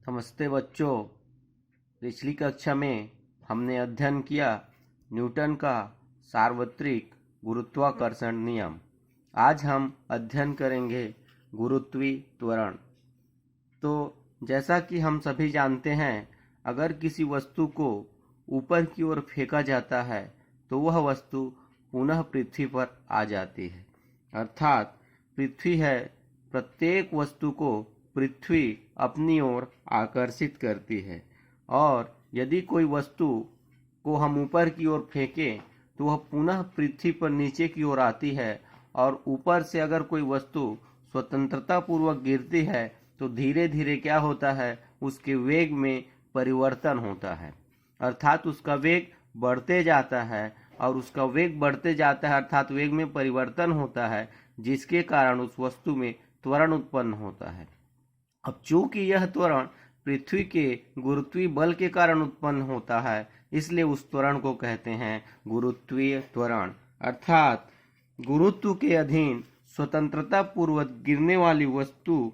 नमस्ते बच्चों। पिछली कक्षा में हमने अध्ययन किया न्यूटन का सार्वत्रिक गुरुत्वाकर्षण नियम। आज हम अध्ययन करेंगे गुरुत्वीय त्वरण। तो जैसा कि हम सभी जानते हैं, अगर किसी वस्तु को ऊपर की ओर फेंका जाता है तो वह वस्तु पुनः पृथ्वी पर आ जाती है। अर्थात पृथ्वी है, प्रत्येक वस्तु को पृथ्वी अपनी ओर आकर्षित करती है। और यदि कोई वस्तु को हम ऊपर की ओर फेंकें तो वह पुनः पृथ्वी पर नीचे की ओर आती है। और ऊपर से अगर कोई वस्तु स्वतंत्रता पूर्वक गिरती है तो धीरे धीरे क्या होता है, उसके वेग में परिवर्तन होता है। अर्थात उसका वेग बढ़ते जाता है और उसका वेग बढ़ते जाता है अर्थात वेग में परिवर्तन होता है, जिसके कारण उस वस्तु में त्वरण उत्पन्न होता है। अब चूंकि यह त्वरण पृथ्वी के गुरुत्वीय बल के कारण उत्पन्न होता है, इसलिए उस त्वरण को कहते हैं गुरुत्वीय त्वरण। अर्थात गुरुत्व के अधीन स्वतंत्रता पूर्वक गिरने वाली वस्तु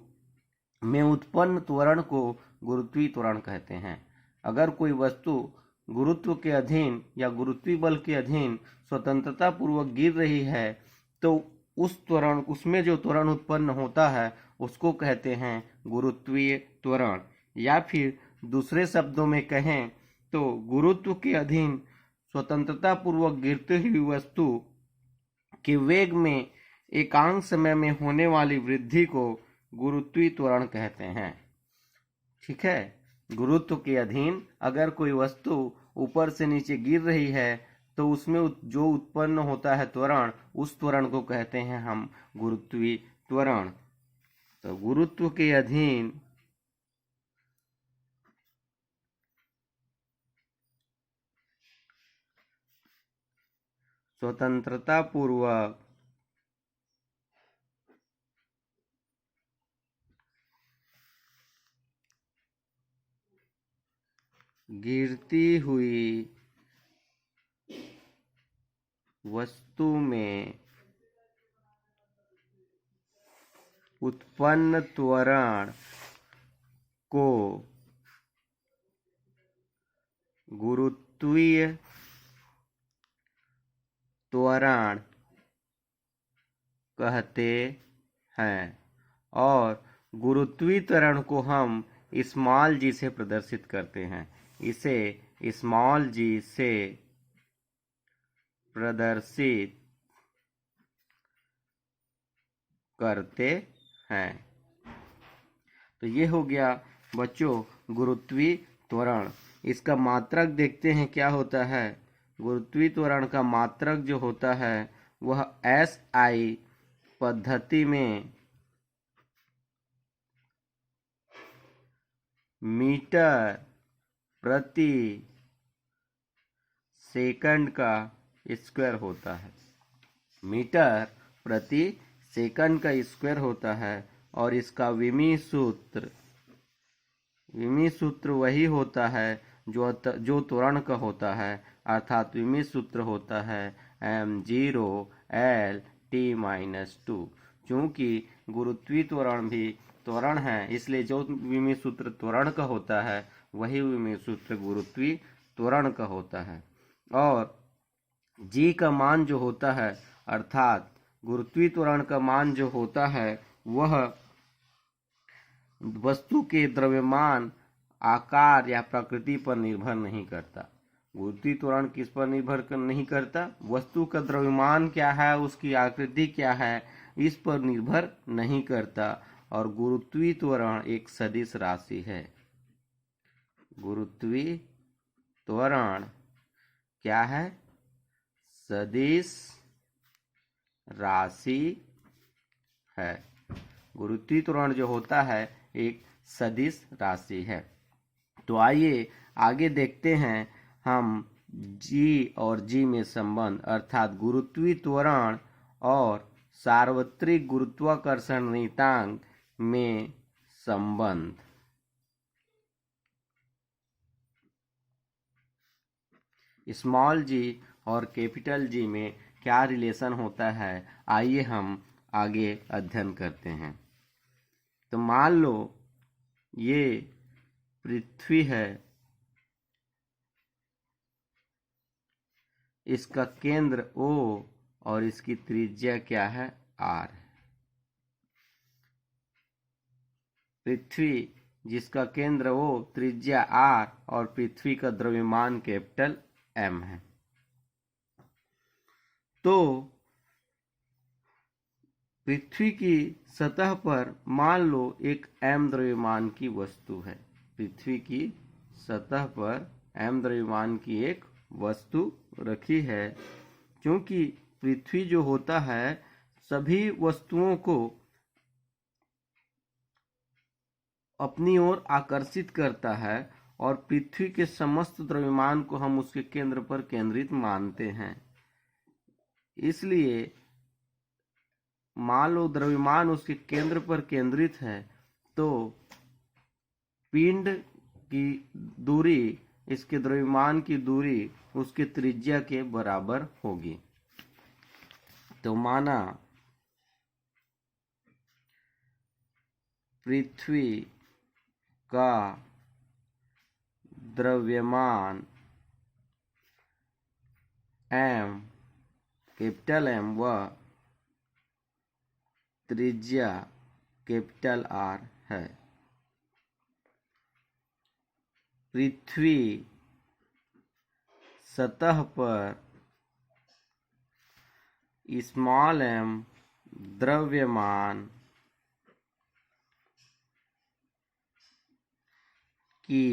में उत्पन्न त्वरण को गुरुत्वीय त्वरण कहते हैं। अगर कोई वस्तु गुरुत्व के अधीन या गुरुत्वीय बल के अधीन स्वतंत्रता पूर्वक गिर रही है तो उसमें जो त्वरण उत्पन्न होता है उसको कहते हैं गुरुत्वीय त्वरण। या फिर दूसरे शब्दों में कहें तो गुरुत्व के अधीन स्वतंत्रता पूर्वक गिरती हुई वस्तु के वेग में एकांक समय में होने वाली वृद्धि को गुरुत्वीय त्वरण कहते हैं। ठीक है, गुरुत्व के अधीन अगर कोई वस्तु ऊपर से नीचे गिर रही है तो उसमें जो उत्पन्न होता है त्वरण, उस त्वरण को कहते हैं हम गुरुत्वीय त्वरण। तो गुरुत्व के अधीन स्वतंत्रता पूर्वक गिरती हुई वस्तु में उत्पन्न त्वरण को गुरुत्वीय त्वरण कहते हैं। और गुरुत्वीय त्वरण को हम स्मॉल जी से प्रदर्शित करते हैं। इसे स्मॉल जी से प्रदर्शित करते हैं। तो ये हो गया बच्चों गुरुत्वीय त्वरण। इसका मात्रक देखते हैं क्या होता है। गुरुत्वीय त्वरण का मात्रक जो होता है वह SI पद्धति में मीटर प्रति सेकंड का स्क्वायर होता है। मीटर प्रति सेकंड का स्क्वायर होता है। और इसका विमीय सूत्र वही होता है जो त्वरण का होता है। अर्थात विमीय सूत्र होता है m0L_T-2। चूंकि गुरुत्वीय त्वरण भी त्वरण है, इसलिए जो विमीय सूत्र त्वरण का होता है वही विमीय सूत्र गुरुत्वीय त्वरण का होता है। और जी का मान जो होता है, अर्थात गुरुत्वीय त्वरण का मान जो होता है वह वस्तु के द्रव्यमान, आकार या प्रकृति पर निर्भर नहीं करता। गुरुत्वीय त्वरण किस पर निर्भर नहीं करता? वस्तु का द्रव्यमान क्या है, उसकी आकृति क्या है, इस पर निर्भर नहीं करता। और गुरुत्वीय त्वरण एक सदिश राशि है। गुरुत्वीय त्वरण क्या है? सदिश राशि है। गुरुत्वीय त्वरण जो होता है एक सदिश राशि है। तो आइए आगे देखते हैं हम जी और जी में संबंध, अर्थात गुरुत्वीय त्वरण और सार्वत्रिक गुरुत्वाकर्षण नियतांक में संबंध। स्मॉल जी और कैपिटल जी में क्या रिलेशन होता है, आइए हम आगे अध्ययन करते हैं। तो मान लो ये पृथ्वी है, इसका केंद्र O और इसकी त्रिज्या क्या है, R। पृथ्वी जिसका केंद्र O, त्रिज्या R और पृथ्वी का द्रव्यमान कैपिटल M है। तो पृथ्वी की सतह पर मान लो एक m द्रव्यमान की वस्तु है। पृथ्वी की सतह पर m द्रव्यमान की एक वस्तु रखी है। क्योंकि पृथ्वी जो होता है सभी वस्तुओं को अपनी ओर आकर्षित करता है और पृथ्वी के समस्त द्रव्यमान को हम उसके केंद्र पर केंद्रित मानते हैं। इसलिए मान लो द्रव्यमान उसके केंद्र पर केंद्रित है तो पिंड की दूरी, इसके द्रव्यमान की दूरी उसके त्रिज्या के बराबर होगी। तो माना पृथ्वी का द्रव्यमान m, कैपिटल M व त्रिज्या कैपिटल R है। पृथ्वी सतह पर स्मॉल m द्रव्यमान की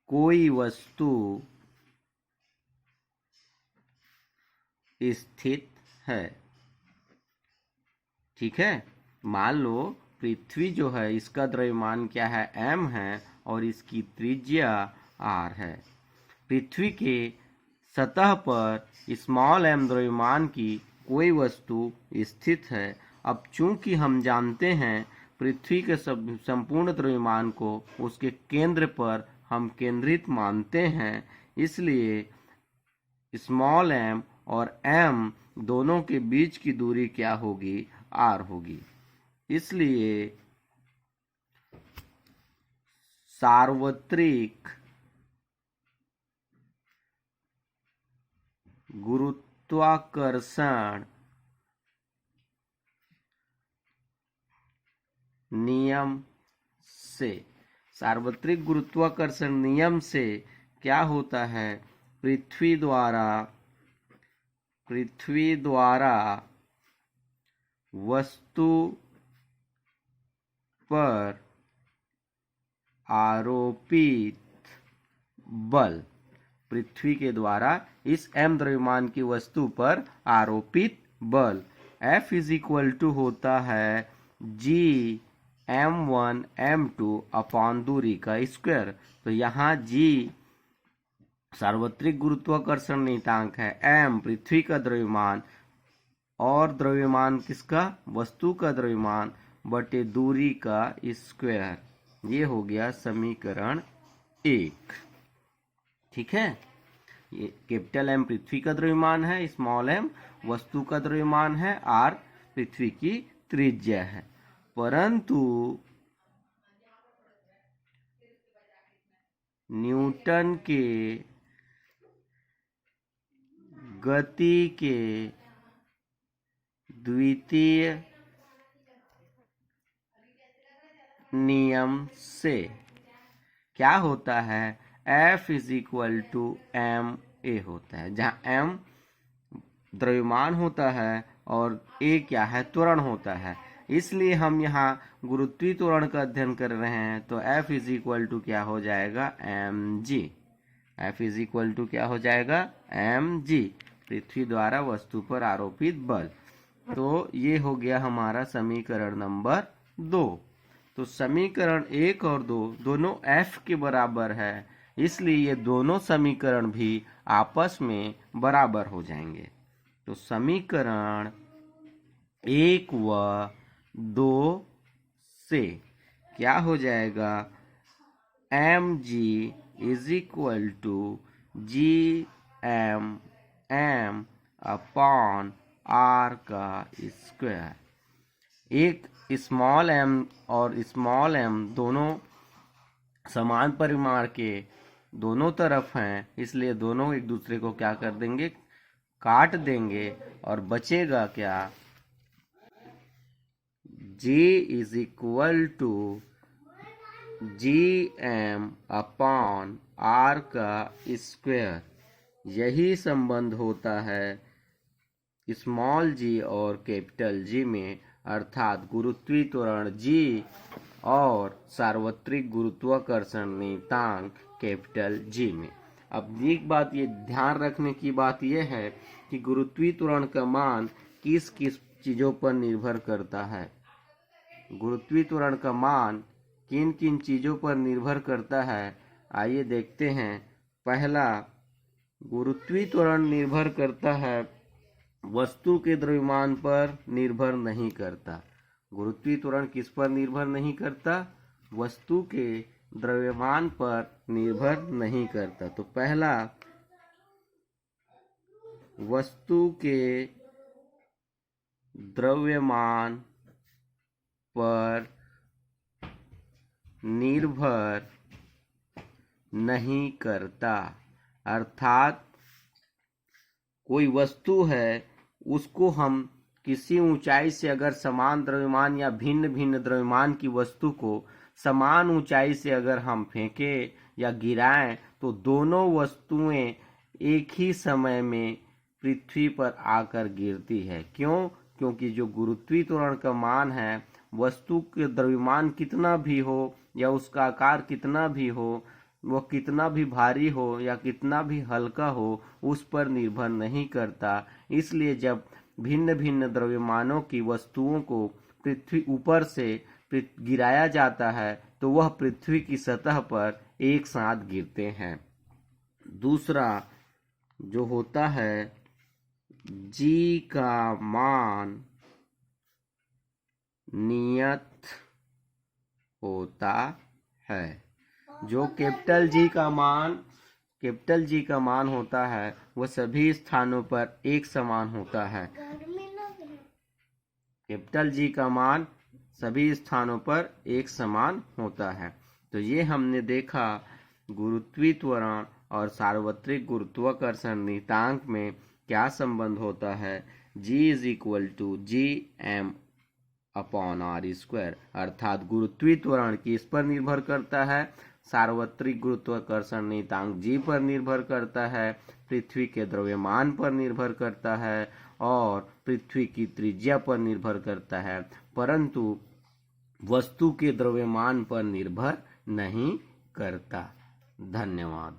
कोई वस्तु स्थित है। ठीक है, मान लो पृथ्वी जो है इसका द्रव्यमान क्या है, m है और इसकी त्रिज्या r है। पृथ्वी के सतह पर स्मॉल m द्रव्यमान की कोई वस्तु स्थित है। अब चूंकि हम जानते हैं पृथ्वी के संपूर्ण द्रव्यमान को उसके केंद्र पर हम केंद्रित मानते हैं, इसलिए स्मॉल m और m दोनों के बीच की दूरी क्या होगी, r होगी। इसलिए सार्वत्रिक गुरुत्वाकर्षण नियम से, सार्वत्रिक गुरुत्वाकर्षण नियम से क्या होता है, पृथ्वी द्वारा वस्तु पर आरोपित बल, पृथ्वी के द्वारा इस m द्रव्यमान की वस्तु पर आरोपित बल F इज इक्वल टू होता है G m1 m2 अपॉन दूरी का स्क्वायर। तो यहाँ G सार्वत्रिक गुरुत्वाकर्षण नियतांक है, m पृथ्वी का द्रव्यमान और द्रव्यमान किसका, वस्तु का द्रव्यमान बटे दूरी का स्क्वायर। ये हो गया समीकरण 1। ठीक है, ये कैपिटल M पृथ्वी का द्रव्यमान है, स्मॉल m वस्तु का द्रव्यमान है, r पृथ्वी की त्रिज्या है। परंतु न्यूटन के गति के द्वितीय नियम से क्या होता है, F is equal to m a होता है, जहाँ m द्रव्यमान होता है और a क्या है, त्वरण होता है। इसलिए हम यहाँ गुरुत्वीय त्वरण का अध्ययन कर रहे हैं। तो F इज इक्वल टू क्या हो जाएगा, mg। F is equal to क्या हो जाएगा, mg, पृथ्वी द्वारा वस्तु पर आरोपित बल। तो ये हो गया हमारा समीकरण नंबर 2। तो समीकरण 1 और 2 दोनों F के बराबर है, इसलिए ये दोनों समीकरण भी आपस में बराबर हो जाएंगे। तो समीकरण 1 व 2 से क्या हो जाएगा, mg is equal to gm m upon r का स्क्वायर। एक स्मॉल m और स्मॉल m दोनों समान परिमाण के दोनों तरफ हैं, इसलिए दोनों एक दूसरे को क्या कर देंगे, काट देंगे, और बचेगा क्या, G is equal to GM upon R का स्क्वायर। यही संबंध होता है स्मॉल g और कैपिटल G में, अर्थात गुरुत्वीय त्वरण G और सार्वत्रिक गुरुत्वाकर्षण नियतांक कैपिटल G में। अब एक बात ये ध्यान रखने की बात यह है कि गुरुत्वीय त्वरण का मान किस किस चीजों पर निर्भर करता है। गुरुत्वीय त्वरण का मान किन किन चीजों पर निर्भर करता है, आइए देखते हैं। पहला, गुरुत्वीय त्वरण निर्भर करता है, वस्तु के द्रव्यमान पर निर्भर नहीं करता। गुरुत्वीय त्वरण किस पर निर्भर नहीं करता, वस्तु के द्रव्यमान पर निर्भर नहीं करता। तो पहला, वस्तु के द्रव्यमान पर निर्भर नहीं करता, अर्थात कोई वस्तु है, उसको हम किसी ऊंचाई से अगर समान द्रव्यमान या भिन्न भिन्न द्रव्यमान की वस्तु को समान ऊंचाई से अगर हम फेंकें या गिराएं, तो दोनों वस्तुएं एक ही समय में पृथ्वी पर आकर गिरती है। क्यों? क्योंकि जो गुरुत्वीय त्वरण का मान है, वस्तु के द्रव्यमान कितना भी हो या उसका आकार कितना भी हो, वो कितना भी भारी हो या कितना भी हल्का हो, उस पर निर्भर नहीं करता। इसलिए जब भिन्न भिन्न द्रव्यमानों की वस्तुओं को पृथ्वी ऊपर से गिराया जाता है, तो वह पृथ्वी की सतह पर एक साथ गिरते हैं। दूसरा जो होता है, G का मान नियत होता है। जो कैपिटल G का मान होता है, वह सभी स्थानों पर एक समान होता है। कैपिटल G का मान सभी स्थानों पर एक समान होता है। तो ये हमने देखा गुरुत्वीय त्वरण और सार्वत्रिक गुरुत्वाकर्षण नियतांक में क्या संबंध होता है। G is equal to GM upon R square, अर्थात गुरुत्वीय त्वरण किस पर निर्भर करता है, सार्वत्रिक गुरुत्वाकर्षण नियतांक G पर निर्भर करता है, पृथ्वी के द्रव्यमान पर निर्भर करता है और पृथ्वी की त्रिज्या पर निर्भर करता है, परंतु वस्तु के द्रव्यमान पर निर्भर नहीं करता। धन्यवाद।